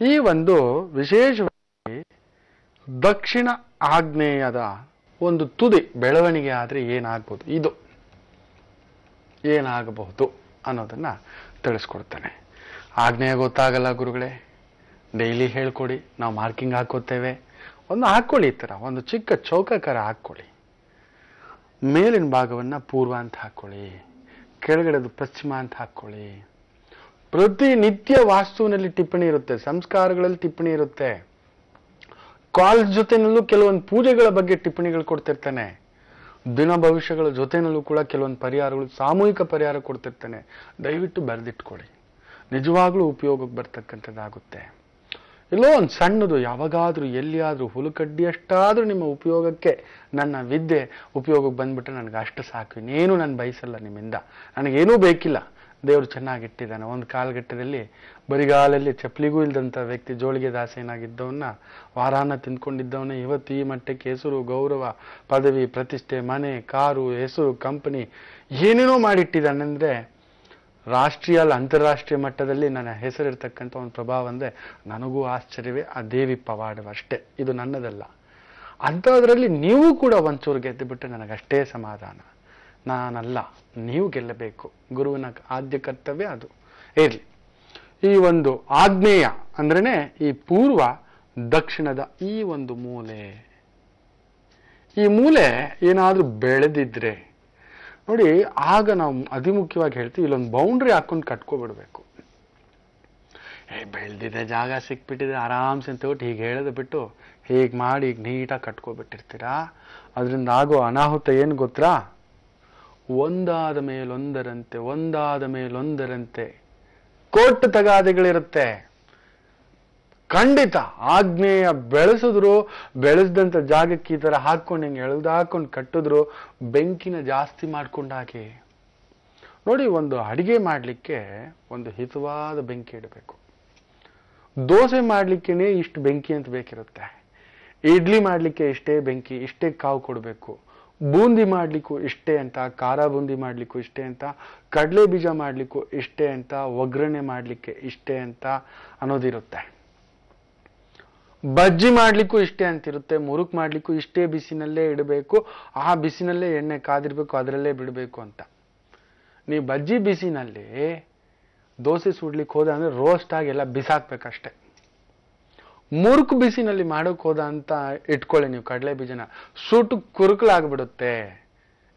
ಈ ಒಂದು ವಿಶೇಷವಾಗಿ ದಕ್ಷಿಣ ಆಗ್ನೇಯದ ಒಂದು ತುದಿ ಬೆಳವಣಿಗೆ ಆದರೆ ಏನಾಗ್ಬೋದು, ಇದು ಏನಾಗಬಹುದು ಅನ್ನೋದನ್ನ ತಿಳಿಸ್ಕೊಡ್ತೇನೆ. ಆಗ್ನೇಯ ಗೊತ್ತಾಗಲ್ಲ ಗುರುಗಳೇ, ಡೈಲಿ ಹೇಳ್ಕೊಡಿ, ನಾವು ಮಾರ್ಕಿಂಗ್ ಹಾಕೋತೇವೆ. ಒಂದು ಹಾಕ್ಕೊಳ್ಳಿ, ಈ ಥರ ಒಂದು ಚಿಕ್ಕ ಚೌಕಾಕಾರ ಹಾಕ್ಕೊಳ್ಳಿ. ಮೇಲಿನ ಭಾಗವನ್ನು ಪೂರ್ವ ಅಂತ ಹಾಕ್ಕೊಳ್ಳಿ, ಕೆಳಗಡೆದು ಪಶ್ಚಿಮ ಅಂತ ಹಾಕ್ಕೊಳ್ಳಿ. ಪ್ರತಿನಿತ್ಯ ವಾಸ್ತುವಿನಲ್ಲಿ ಟಿಪ್ಪಣಿ ಇರುತ್ತೆ, ಸಂಸ್ಕಾರಗಳಲ್ಲಿ ಟಿಪ್ಪಣಿ ಇರುತ್ತೆ. ಕಾಲ್ ಜೊತೆನಲ್ಲೂ ಕೆಲವೊಂದು ಪೂಜೆಗಳ ಬಗ್ಗೆ ಟಿಪ್ಪಣಿಗಳು ಕೊಡ್ತಿರ್ತಾನೆ. ದಿನ ಭವಿಷ್ಯಗಳ ಜೊತೆನಲ್ಲೂ ಕೂಡ ಕೆಲವೊಂದು ಪರಿಹಾರಗಳು, ಸಾಮೂಹಿಕ ಪರಿಹಾರ ಕೊಡ್ತಿರ್ತಾನೆ. ದಯವಿಟ್ಟು ಬರೆದಿಟ್ಕೊಳ್ಳಿ, ನಿಜವಾಗ್ಲೂ ಉಪಯೋಗಕ್ಕೆ ಬರ್ತಕ್ಕಂಥದ್ದಾಗುತ್ತೆ. ಎಲ್ಲೋ ಒಂದು ಸಣ್ಣದು ಯಾವಾಗಾದ್ರೂ ಎಲ್ಲಿಯಾದ್ರೂ ಹುಲುಕಡ್ಡಿಯಷ್ಟಾದ್ರೂ ನಿಮ್ಮ ಉಪಯೋಗಕ್ಕೆ ನನ್ನ ವಿದ್ಯೆ ಉಪಯೋಗಕ್ಕೆ ಬಂದ್ಬಿಟ್ರೆ ನನಗೆ ಅಷ್ಟು ಸಾಕು. ಇನ್ನೇನು ನಾನು ಬಯಸಲ್ಲ ನಿಮ್ಮಿಂದ, ನನಗೇನೂ ಬೇಕಿಲ್ಲ. ದೇವರು ಚೆನ್ನಾಗಿಟ್ಟಿದ್ದಾನೆ. ಒಂದು ಕಾಲಘಟ್ಟದಲ್ಲಿ ಬರಿಗಾಲಲ್ಲಿ ಚಪ್ಪಲಿಗೂ ಇಲ್ದಂಥ ವ್ಯಕ್ತಿ, ಜೋಳಿಗೆ ದಾಸೇನಾಗಿದ್ದವನ್ನ, ವಾರಾನ ತಿಂದ್ಕೊಂಡಿದ್ದವನ್ನ ಇವತ್ತು ಈ ಮಟ್ಟಕ್ಕೆ ಹೆಸರು, ಗೌರವ, ಪದವಿ, ಪ್ರತಿಷ್ಠೆ, ಮನೆ, ಕಾರು, ಹೆಸರು, ಕಂಪನಿ ಏನೇನೋ ಮಾಡಿಟ್ಟಿದ್ದಾನೆ. ಅಂದರೆ ರಾಷ್ಟ್ರೀಯ ಅಲ್ಲ ಅಂತಾರಾಷ್ಟ್ರೀಯ ಮಟ್ಟದಲ್ಲಿ ನನ್ನ ಹೆಸರಿರ್ತಕ್ಕಂಥ ಒಂದು ಪ್ರಭಾವ ಅಂದರೆ ನನಗೂ ಆಶ್ಚರ್ಯವೇ. ಆ ದೇವಿ ಪವಾಡವಷ್ಟೇ, ಇದು ನನ್ನದಲ್ಲ. ಅಂಥದ್ರಲ್ಲಿ ನೀವು ಕೂಡ ಒಂಚೂರು ಗೆದ್ದು ಬಿಟ್ಟರೆ ನನಗಷ್ಟೇ ಸಮಾಧಾನ. ನಾನಲ್ಲ, ನೀವು ಗೆಲ್ಲಬೇಕು. ಗುರುವಿನ ಆದ್ಯ ಕರ್ತವ್ಯ ಅದು ಇರಲಿ. ಈ ಒಂದು ಆಗ್ನೇಯ ಅಂದ್ರೇನೆ ಈ ಪೂರ್ವ ದಕ್ಷಿಣದ ಈ ಒಂದು ಮೂಲೆ, ಈ ಮೂಲೆ ಏನಾದ್ರೂ ಬೆಳೆದಿದ್ರೆ ನೋಡಿ, ಆಗ ನಾವು ಅತಿ ಮುಖ್ಯವಾಗಿ ಹೇಳ್ತೀವಿ, ಇಲ್ಲೊಂದು ಬೌಂಡ್ರಿ ಹಾಕೊಂಡು ಕಟ್ಕೊಬಿಡ್ಬೇಕು. ಬೆಳೆದಿದೆ, ಜಾಗ ಸಿಕ್ಬಿಟ್ಟಿದೆ, ಆರಾಮ್ಸೆ ಅಂತ ಬಿಟ್ಟು ಹೀಗೆ ಹೇಳೋದು ಬಿಟ್ಟು ಹೀಗೆ ಮಾಡಿ ಈಗ ನೀಟಾಗಿ ಕಟ್ಕೊಬಿಟ್ಟಿರ್ತೀರಾ. ಅದರಿಂದ ಆಗೋ ಅನಾಹುತ ಏನು ಗೊತ್ತಾ? ಒಂದಾದ ಮೇಲೊಂದರಂತೆ ಒಂದಾದ ಮೇಲೊಂದರಂತೆ ಕೋರ್ಟ್ ತಗಾದೆಗಳಿರುತ್ತೆ. ಖಂಡಿತ ಆಗ್ನೇಯ ಬೆಳೆಸಿದ್ರು, ಬೆಳೆಸಿದಂಥ ಜಾಗಕ್ಕೆ ಈ ಥರ ಹಾಕೊಂಡು ಹಿಂಗೆ ಎಳೆದು ಹಾಕೊಂಡು ಕಟ್ಟಿದ್ರು ಬೆಂಕಿನ ಜಾಸ್ತಿ ಮಾಡ್ಕೊಂಡಾಗೆ. ನೋಡಿ, ಒಂದು ಅಡಿಗೆ ಮಾಡಲಿಕ್ಕೆ ಒಂದು ಹಿತವಾದ ಬೆಂಕಿ ಇಡಬೇಕು. ದೋಸೆ ಮಾಡಲಿಕ್ಕೇನೆ ಇಷ್ಟು ಬೆಂಕಿ ಅಂತ ಬೇಕಿರುತ್ತೆ. ಇಡ್ಲಿ ಮಾಡಲಿಕ್ಕೆ ಇಷ್ಟೇ ಬೆಂಕಿ, ಇಷ್ಟೇ ಕಾವು ಕೊಡಬೇಕು. ಬೂಂದಿ ಮಾಡಲಿಕ್ಕೂ ಇಷ್ಟೇ ಅಂತ, ಖಾರ ಬೂಂದಿ ಮಾಡಲಿಕ್ಕೂ ಇಷ್ಟೇ ಅಂತ, ಕಡಲೆ ಬೀಜ ಮಾಡಲಿಕ್ಕೂ ಇಷ್ಟೇ ಅಂತ, ಒಗ್ಗರಣೆ ಮಾಡಲಿಕ್ಕೆ ಇಷ್ಟೇ ಅಂತ ಅನ್ನೋದಿರುತ್ತೆ. ಬಜ್ಜಿ ಮಾಡ್ಲಿಕ್ಕೂ ಇಷ್ಟೇ ಅಂತಿರುತ್ತೆ, ಮುರುಕ್ ಮಾಡ್ಲಿಕ್ಕೂ ಇಷ್ಟೇ ಬಿಸಿನಲ್ಲೇ ಇಡಬೇಕು, ಆ ಬಿಸಿನಲ್ಲೇ ಎಣ್ಣೆ ಕಾದಿರ್ಬೇಕು, ಅದರಲ್ಲೇ ಬಿಡಬೇಕು ಅಂತ. ನೀವು ಬಜ್ಜಿ ಬಿಸಿನಲ್ಲಿ ದೋಸೆ ಸುಡ್ಲಿಕ್ಕೆ ಹೋದ ಅಂದ್ರೆ ರೋಸ್ಟ್ ಆಗಿ ಎಲ್ಲ ಬಿಸಾಕ್ಬೇಕಷ್ಟೆ. ಮುರುಕು ಬಿಸಿನಲ್ಲಿ ಮಾಡೋಕೆ ಹೋದ ಅಂತ ಇಟ್ಕೊಳ್ಳಿ ನೀವು ಕಡಲೆ ಬೀಜನ, ಸುಟ್ಟು ಕುರುಕಲಾಗ್ಬಿಡುತ್ತೆ,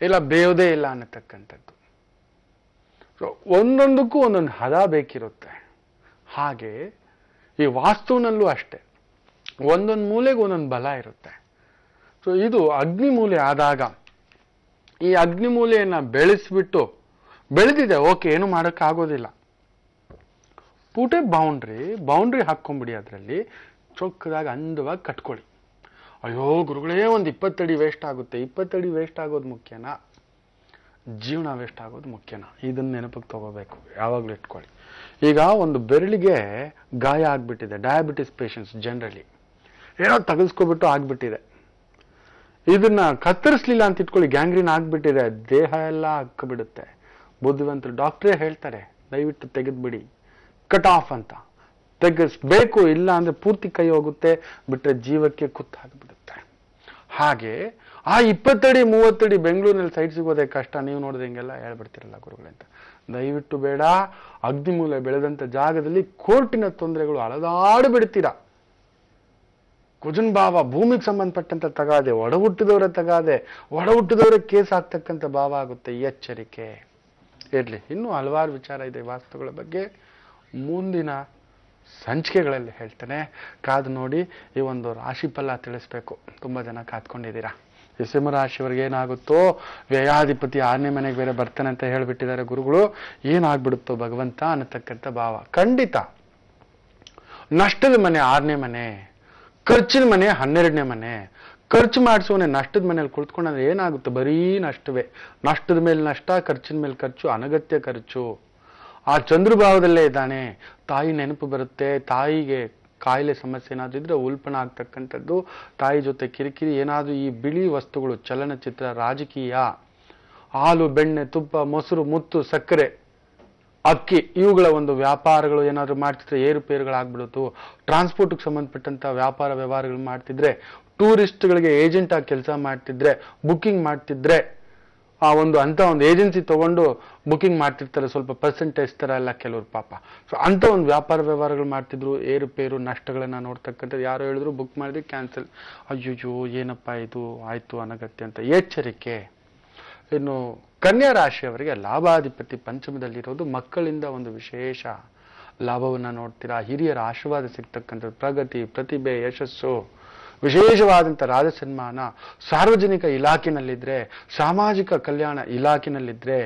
ಇಲ್ಲ ಬೇಯೋದೇ ಇಲ್ಲ ಅನ್ನತಕ್ಕಂಥದ್ದು. ಒಂದೊಂದಕ್ಕೂ ಒಂದೊಂದು ಹದ ಬೇಕಿರುತ್ತೆ. ಹಾಗೆ ಈ ವಾಸ್ತುನಲ್ಲೂ ಅಷ್ಟೇ, ಒಂದೊಂದು ಮೂಲೆಗೆ ಒಂದೊಂದು ಬಲ ಇರುತ್ತೆ. ಸೊ ಇದು ಅಗ್ನಿ ಮೂಲೆ ಆದಾಗ ಈ ಅಗ್ನಿ ಮೂಲೆಯನ್ನ ಬೆಳೆಸ್ಬಿಟ್ಟು, ಬೆಳೆದಿದೆ ಓಕೆ, ಏನು ಮಾಡೋಕ್ಕಾಗೋದಿಲ್ಲ, ಪೂಟೆ ಬೌಂಡ್ರಿ ಹಾಕ್ಕೊಂಬಿಡಿ. ಅದರಲ್ಲಿ ಚೊಕ್ಕದಾಗ ಅಂದವಾಗಿ ಕಟ್ಕೊಳ್ಳಿ. ಅಯ್ಯೋ ಗುರುಗಳೇ, ಒಂದು 20 ಅಡಿ ವೇಸ್ಟ್ ಆಗುತ್ತೆ. 20 ಅಡಿ ವೇಸ್ಟ್ ಆಗೋದು ಮುಖ್ಯನಾ, ಜೀವನ ವೇಸ್ಟ್ ಆಗೋದು ಮುಖ್ಯನಾ? ಇದನ್ನ ನೆನಪಿಗೆ ತಗೋಬೇಕು, ಯಾವಾಗಲೂ ಇಟ್ಕೊಳ್ಳಿ. ಈಗ ಒಂದು ಬೆರಳಿಗೆ ಗಾಯ ಆಗ್ಬಿಟ್ಟಿದೆ, ಡಯಾಬಿಟಿಸ್ ಪೇಷಂಟ್ಸ್ ಜನರಲಿ ಏನೋ ತಗಲ್ಸ್ಕೊಬಿಟ್ಟು ಆಗ್ಬಿಟ್ಟಿದೆ. ಇದನ್ನ ಕತ್ತರಿಸ್ಲಿಲ್ಲ ಅಂತ ಇಟ್ಕೊಳ್ಳಿ, ಗ್ಯಾಂಗ್ರೀನ್ ಆಗ್ಬಿಟ್ಟಿದೆ, ದೇಹ ಎಲ್ಲ ಹಾಕ್ಬಿಡುತ್ತೆ. ಬುದ್ಧಿವಂತರು ಡಾಕ್ಟ್ರೇ ಹೇಳ್ತಾರೆ, ದಯವಿಟ್ಟು ತೆಗೆದ್ಬಿಡಿ, ಕಟ್ ಆಫ್ ಅಂತ. ತೆಗೆಸ್ಬೇಕು, ಇಲ್ಲ ಅಂದ್ರೆ ಪೂರ್ತಿ ಕೈ ಹೋಗುತ್ತೆ, ಬಿಟ್ರೆ ಜೀವಕ್ಕೆ ಕುತ್ತಾಗ್ಬಿಡುತ್ತೆ. ಹಾಗೆ ಆ 20 ಅಡಿ 30 ಅಡಿ ಬೆಂಗಳೂರಿನಲ್ಲಿ ಸೈಟ್ ಸಿಗೋದೇ ಕಷ್ಟ. ನೀವು ನೋಡಿದ್ರೆ ಹಿಂಗೆಲ್ಲ ಹೇಳ್ಬಿಡ್ತಿರಲ್ಲ ಗುರುಗಳೇ ಅಂತ. ದಯವಿಟ್ಟು ಬೇಡ. ಅಗ್ನಿಮೂಲೆ ಬೆಳೆದಂತ ಜಾಗದಲ್ಲಿ ಕೋರ್ಟಿನ ತೊಂದರೆಗಳು ಅಳದಾಡಿ ಬಿಡ್ತೀರಾ. ಕುಜನ್ ಭಾವ ಭೂಮಿಗೆ ಸಂಬಂಧಪಟ್ಟಂತ ತಗಾದೆ, ಒಡ ಹುಟ್ಟಿದವರ ತಗಾದೆ, ಒಡ ಹುಟ್ಟಿದವರ ಕೇಸ್ ಆಗ್ತಕ್ಕಂಥ ಭಾವ ಆಗುತ್ತೆ. ಎಚ್ಚರಿಕೆ ಇರ್ಲಿ. ಇನ್ನೂ ಹಲವಾರು ವಿಚಾರ ಇದೆ ವಾಸ್ತುಗಳ ಬಗ್ಗೆ, ಮುಂದಿನ ಸಂಚಿಕೆಗಳಲ್ಲಿ ಹೇಳ್ತೇನೆ. ಕಾದು ನೋಡಿ. ಈ ಒಂದು ರಾಶಿ ಫಲ ತಿಳಿಸ್ಬೇಕು, ತುಂಬಾ ಜನ ಕಾತ್ಕೊಂಡಿದ್ದೀರಾ. ಈ ಸಿಂಹರಾಶಿಯವರಿಗೆ ಏನಾಗುತ್ತೋ, ವ್ಯಯಾಧಿಪತಿ 6ನೇ ಮನೆಗೆ ಬೇರೆ ಬರ್ತಾನೆ ಅಂತ ಹೇಳ್ಬಿಟ್ಟಿದ್ದಾರೆ ಗುರುಗಳು. ಏನಾಗ್ಬಿಡುತ್ತೋ ಭಗವಂತ ಅನ್ನತಕ್ಕಂಥ ಭಾವ. ಖಂಡಿತ ನಷ್ಟದ ಮನೆ 6ನೇ ಮನೆ, ಖರ್ಚಿನ ಮನೆ 12ನೇ ಮನೆ. ಖರ್ಚು ಮಾಡಿಸೋನೆ ನಷ್ಟದ ಮನೇಲಿ ಕುಳಿತುಕೊಂಡ್ರೆ ಏನಾಗುತ್ತೆ? ಬರೀ ನಷ್ಟವೇ. ನಷ್ಟದ ಮೇಲೆ ನಷ್ಟ, ಖರ್ಚಿನ ಮೇಲೆ ಖರ್ಚು, ಅನಗತ್ಯ ಖರ್ಚು. ಆ ಚಂದ್ರಭಾವದಲ್ಲೇ ಇದ್ದಾನೆ. ತಾಯಿ ನೆನಪು ಬರುತ್ತೆ. ತಾಯಿಗೆ ಕಾಯಿಲೆ ಸಮಸ್ಯೆ ಏನಾದ್ರೂ ಇದ್ರೆ ಉಲ್ಪಣ ಆಗ್ತಕ್ಕಂಥದ್ದು, ತಾಯಿ ಜೊತೆ ಕಿರಿಕಿರಿ, ಏನಾದ್ರೂ ಈ ಬಿಳಿ ವಸ್ತುಗಳು, ಚಲನಚಿತ್ರ, ರಾಜಕೀಯ, ಹಾಲು, ಬೆಣ್ಣೆ, ತುಪ್ಪ, ಮೊಸರು, ಮುತ್ತು, ಸಕ್ಕರೆ, ಅಕ್ಕಿ ಇವುಗಳ ಒಂದು ವ್ಯಾಪಾರಗಳು ಏನಾದರೂ ಮಾಡ್ತಿದ್ರೆ ಏರುಪೇರುಗಳಾಗ್ಬಿಡುತ್ತು. ಟ್ರಾನ್ಸ್ಪೋರ್ಟ್ಗೆ ಸಂಬಂಧಪಟ್ಟಂತ ವ್ಯಾಪಾರ ವ್ಯವಹಾರಗಳು ಮಾಡ್ತಿದ್ರೆ, ಟೂರಿಸ್ಟ್ಗಳಿಗೆ ಏಜೆಂಟ್ ಆಗಿ ಕೆಲಸ ಮಾಡ್ತಿದ್ರೆ, ಬುಕ್ಕಿಂಗ್ ಮಾಡ್ತಿದ್ರೆ, ಆ ಒಂದು ಏಜೆನ್ಸಿ ತಗೊಂಡು ಬುಕ್ಕಿಂಗ್ ಮಾಡ್ತಿರ್ತಾರೆ, ಸ್ವಲ್ಪ ಪರ್ಸೆಂಟೇಜ್ ತರ ಎಲ್ಲ ಕೆಲವರು ಪಾಪ. ಸೊ ಅಂತ ಒಂದು ವ್ಯಾಪಾರ ವ್ಯವಹಾರಗಳು ಮಾಡ್ತಿದ್ರು, ಏರುಪೇರು ನಷ್ಟಗಳನ್ನ ನೋಡ್ತಕ್ಕಂಥದ್ದು. ಯಾರೋ ಹೇಳಿದ್ರು ಬುಕ್ ಮಾಡಿದ್ರೆ ಕ್ಯಾನ್ಸಲ್, ಅಯ್ಯೋ ಏನಪ್ಪಾ ಇದು ಆಯ್ತು ಅನಗತ್ಯ ಅಂತ ಎಚ್ಚರಿಕೆ. ಇನ್ನು ಕನ್ಯಾ ರಾಶಿಯವರಿಗೆ ಲಾಭಾಧಿಪತಿ ಪಂಚಮದಲ್ಲಿರೋದು, ಮಕ್ಕಳಿಂದ ಒಂದು ವಿಶೇಷ ಲಾಭವನ್ನ ನೋಡ್ತೀರಾ. ಹಿರಿಯರ ಆಶೀರ್ವಾದ ಸಿಗ್ತಕ್ಕಂಥದ್ದು, ಪ್ರಗತಿ, ಪ್ರತಿಭೆ, ಯಶಸ್ಸು, ವಿಶೇಷವಾದಂಥ ರಾಜಸನ್ಮಾನ. ಸಾರ್ವಜನಿಕ ಇಲಾಖೆನಲ್ಲಿದ್ರೆ, ಸಾಮಾಜಿಕ ಕಲ್ಯಾಣ ಇಲಾಖೆನಲ್ಲಿದ್ರೆ,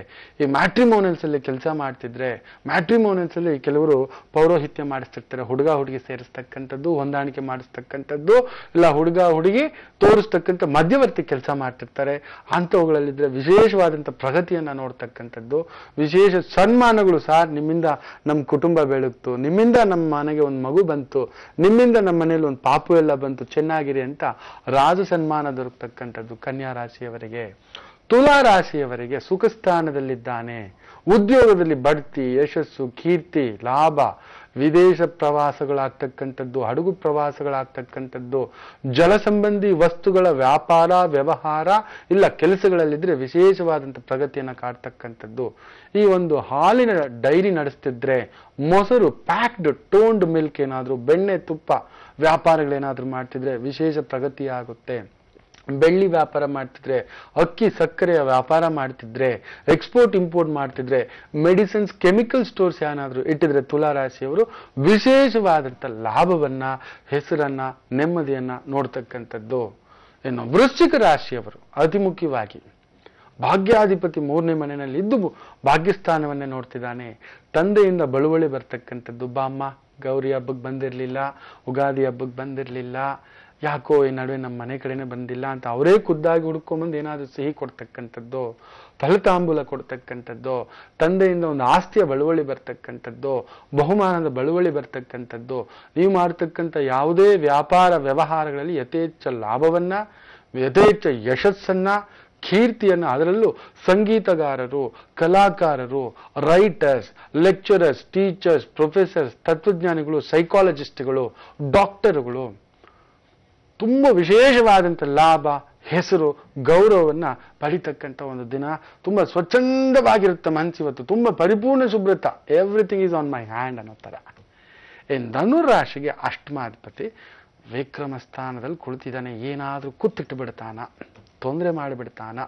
ಈ ಮ್ಯಾಟ್ರಿಮೋನಿಯಲ್ಸ್ ಅಲ್ಲಿ ಕೆಲಸ ಮಾಡ್ತಿದ್ರೆ, ಮ್ಯಾಟ್ರಿಮೋನಿಯಲ್ಸ್ ಅಲ್ಲಿ ಕೆಲವರು ಪೌರೋಹಿತ್ಯ ಮಾಡಿಸ್ತಿರ್ತಾರೆ, ಹುಡುಗ ಹುಡುಗಿ ಸೇರಿಸ್ತಕ್ಕಂಥದ್ದು, ಹೊಂದಾಣಿಕೆ ಮಾಡಿಸ್ತಕ್ಕಂಥದ್ದು, ಇಲ್ಲ ಹುಡುಗ ಹುಡುಗಿ ತೋರಿಸ್ತಕ್ಕಂಥ ಮಧ್ಯವರ್ತಿ ಕೆಲಸ ಮಾಡ್ತಿರ್ತಾರೆ. ಅಂಥವುಗಳಲ್ಲಿದ್ರೆ ವಿಶೇಷವಾದಂಥ ಪ್ರಗತಿಯನ್ನ ನೋಡ್ತಕ್ಕಂಥದ್ದು, ವಿಶೇಷ ಸನ್ಮಾನಗಳು. ಸಾರ್ ನಿಮ್ಮಿಂದ ನಮ್ಮ ಕುಟುಂಬ ಬೆಳಗ್ತು, ನಿಮ್ಮಿಂದ ನಮ್ಮ ಮನೆಗೆ ಒಂದು ಮಗು ಬಂತು, ನಿಮ್ಮಿಂದ ನಮ್ಮ ಮನೇಲಿ ಒಂದು ಪಾಪು ಎಲ್ಲ ಬಂತು, ಚೆನ್ನಾಗಿರಿ ಅಂತ ರಾಜ ಸನ್ಮಾನ ದೊರಕತಕ್ಕಂಥದ್ದು ಕನ್ಯಾ ರಾಶಿಯವರಿಗೆ. ತುಲಾ ರಾಶಿಯವರಿಗೆ ಸುಖ ಸ್ಥಾನದಲ್ಲಿದ್ದಾನೆ, ಉದ್ಯೋಗದಲ್ಲಿ ಬಡ್ತಿ, ಯಶಸ್ಸು, ಕೀರ್ತಿ, ಲಾಭ, ವಿದೇಶ ಪ್ರವಾಸಗಳಾಗ್ತಕ್ಕಂಥದ್ದು, ಹಡಗು ಪ್ರವಾಸಗಳಾಗ್ತಕ್ಕಂಥದ್ದು, ಜಲ ಸಂಬಂಧಿ ವಸ್ತುಗಳ ವ್ಯಾಪಾರ ವ್ಯವಹಾರ ಇಲ್ಲ ಕೆಲಸಗಳಲ್ಲಿದ್ರೆ ವಿಶೇಷವಾದಂಥ ಪ್ರಗತಿಯನ್ನು ಕಾಡ್ತಕ್ಕಂಥದ್ದು. ಈ ಒಂದು ಹಾಲಿನ ಡೈರಿ ನಡೆಸ್ತಿದ್ರೆ, ಮೊಸರು ಪ್ಯಾಕ್ಡ್ ಟೋನ್ಡ್ ಮಿಲ್ಕ್ ಏನಾದರೂ, ಬೆಣ್ಣೆ ತುಪ್ಪ ವ್ಯಾಪಾರಗಳೇನಾದ್ರೂ ಮಾಡ್ತಿದ್ರೆ ವಿಶೇಷ ಪ್ರಗತಿ ಆಗುತ್ತೆ. ಬೆಳ್ಳಿ ವ್ಯಾಪಾರ ಮಾಡ್ತಿದ್ರೆ, ಅಕ್ಕಿ ಸಕ್ಕರೆಯ ವ್ಯಾಪಾರ ಮಾಡ್ತಿದ್ರೆ, ಎಕ್ಸ್ಪೋರ್ಟ್ ಇಂಪೋರ್ಟ್ ಮಾಡ್ತಿದ್ರೆ, ಮೆಡಿಸಿನ್ಸ್ ಕೆಮಿಕಲ್ ಸ್ಟೋರ್ಸ್ ಏನಾದ್ರು ಇಟ್ಟಿದ್ರೆ ತುಲಾ ರಾಶಿಯವರು ವಿಶೇಷವಾದಂಥ ಲಾಭವನ್ನ, ಹೆಸರನ್ನ, ನೆಮ್ಮದಿಯನ್ನ ನೋಡ್ತಕ್ಕಂಥದ್ದು. ಇನ್ನು ವೃಶ್ಚಿಕ ರಾಶಿಯವರು ಅತಿ ಮುಖ್ಯವಾಗಿ ಭಾಗ್ಯಾಧಿಪತಿ 3ನೇ ಮನೆಯಲ್ಲಿ ಇದ್ದು ಭಾಗ್ಯಸ್ಥಾನವನ್ನೇ ನೋಡ್ತಿದ್ದಾನೆ. ತಂದೆಯಿಂದ ಬಳುವಳಿ ಬರ್ತಕ್ಕಂಥದ್ದು, ಬಾಮ್ಮ ಗೌರಿ ಹಬ್ಬಕ್ಕೆ ಬಂದಿರಲಿಲ್ಲ, ಉಗಾದಿ ಹಬ್ಬಕ್ಕೆ ಬಂದಿರಲಿಲ್ಲ, ಯಾಕೋ ಈ ನಡುವೆ ನಮ್ಮ ಮನೆ ಕಡೆನೆ ಬಂದಿಲ್ಲ ಅಂತ ಅವರೇ ಖುದ್ದಾಗಿ ಹುಡ್ಕೊಂಬಂದು ಏನಾದರೂ ಸಿಹಿ ಕೊಡ್ತಕ್ಕಂಥದ್ದು, ಫಲತಾಂಬೂಲ ಕೊಡ್ತಕ್ಕಂಥದ್ದು, ತಂದೆಯಿಂದ ಒಂದು ಆಸ್ತಿಯ ಬಳುವಳಿ ಬರ್ತಕ್ಕಂಥದ್ದು, ಬಹುಮಾನದ ಬಳುವಳಿ ಬರ್ತಕ್ಕಂಥದ್ದು. ನೀವು ಮಾಡ್ತಕ್ಕಂಥ ಯಾವುದೇ ವ್ಯಾಪಾರ ವ್ಯವಹಾರಗಳಲ್ಲಿ ಯಥೇಚ್ಛ ಲಾಭವನ್ನ, ಯಥೇಚ್ಛ ಯಶಸ್ಸನ್ನ, ಕೀರ್ತಿಯನ್ನು, ಅದರಲ್ಲೂ ಸಂಗೀತಗಾರರು, ಕಲಾಕಾರರು, ರೈಟರ್ಸ್, ಲೆಕ್ಚರರ್ಸ್, ಟೀಚರ್ಸ್, ಪ್ರೊಫೆಸರ್ಸ್, ತತ್ವಜ್ಞಾನಿಗಳು, ಸೈಕಾಲಜಿಸ್ಟ್ಗಳು, ಡಾಕ್ಟರ್ಗಳು ತುಂಬ ವಿಶೇಷವಾದಂಥ ಲಾಭ, ಹೆಸರು, ಗೌರವವನ್ನ ಪಡಿತಕ್ಕಂಥ ಒಂದು ದಿನ. ತುಂಬ ಸ್ವಚ್ಛಂದವಾಗಿರುತ್ತೆ ಮನಸ್ಸಿವತ್ತು, ತುಂಬ ಪರಿಪೂರ್ಣ ಶುಭ್ರತ, everything is on my hand ಅನ್ನೋ ಥರ. ಧನುರಾಶಿಗೆ ಅಷ್ಟಮಾಧಿಪತಿ ವಿಕ್ರಮ ಸ್ಥಾನದಲ್ಲಿ ಕುಳಿತಿದ್ದಾನೆ. ಏನಾದರೂ ಕುತ್ತಿಟ್ಟು ಬಿಡ್ತಾನ, ತೊಂದರೆ ಮಾಡಿಬಿಡ್ತಾನ.